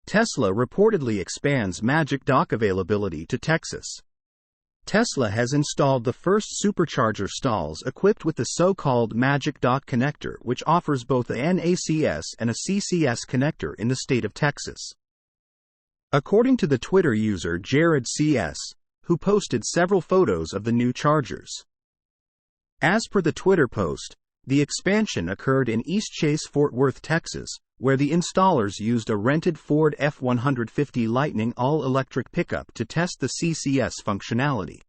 Tesla reportedly expands Magic Dock availability to Texas. Tesla has installed the first supercharger stalls equipped with the so-called Magic Dock connector, which offers both a NACS and a CCS connector in the state of Texas. According to the Twitter user Jared CS, who posted several photos of the new chargers. As per the Twitter post, the expansion occurred in Eastchase, Fort Worth, Texas, where the installers used a rented Ford F-150 Lightning all-electric pickup to test the CCS functionality.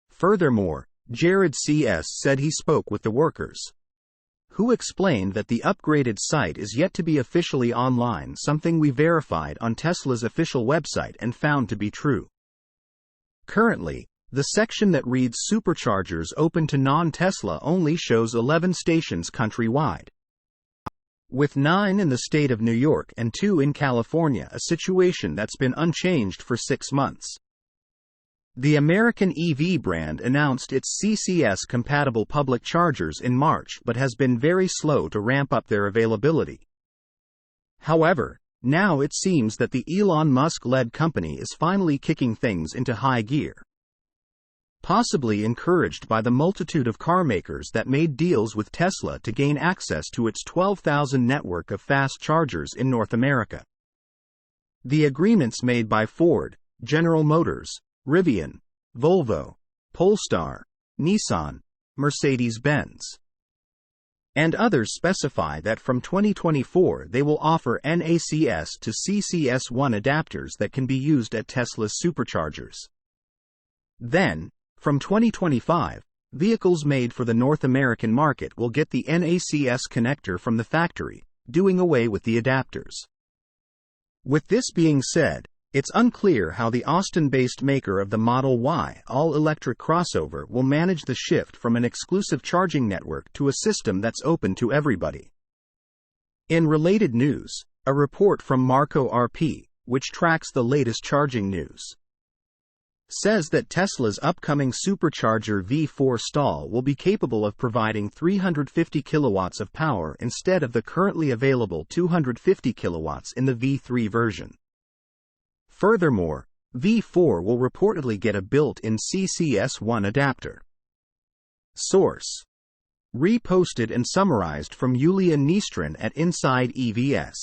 Furthermore, Jared CS said he spoke with the workers, who explained that the upgraded site is yet to be officially online, something we verified on Tesla's official website and found to be true. Currently, the section that reads Superchargers open to non-Tesla only shows 11 stations countrywide, with 9 in the state of New York and 2 in California, a situation that's been unchanged for 6 months. The American EV brand announced its CCS-compatible public chargers in March but has been very slow to ramp up their availability. However, now it seems that the Elon Musk-led company is finally kicking things into high gear, possibly encouraged by the multitude of carmakers that made deals with Tesla to gain access to its 12,000 network of fast chargers in North America. The agreements made by Ford, General Motors, Rivian, Volvo, Polestar, Nissan, Mercedes-Benz, and others specify that from 2024 they will offer NACS to CCS1 adapters that can be used at Tesla's superchargers. Then, from 2025, vehicles made for the North American market will get the NACS connector from the factory, doing away with the adapters. With this being said, it's unclear how the Austin-based maker of the Model Y all-electric crossover will manage the shift from an exclusive charging network to a system that's open to everybody. In related news, a report from Marco RP, which tracks the latest charging news, says that Tesla's upcoming supercharger V4 stall will be capable of providing 350 kilowatts of power instead of the currently available 250 kilowatts in the V3 version. Furthermore, V4 will reportedly get a built-in CCS1 adapter. Source: reposted and summarized from Yulia Nistrin at Inside EVS.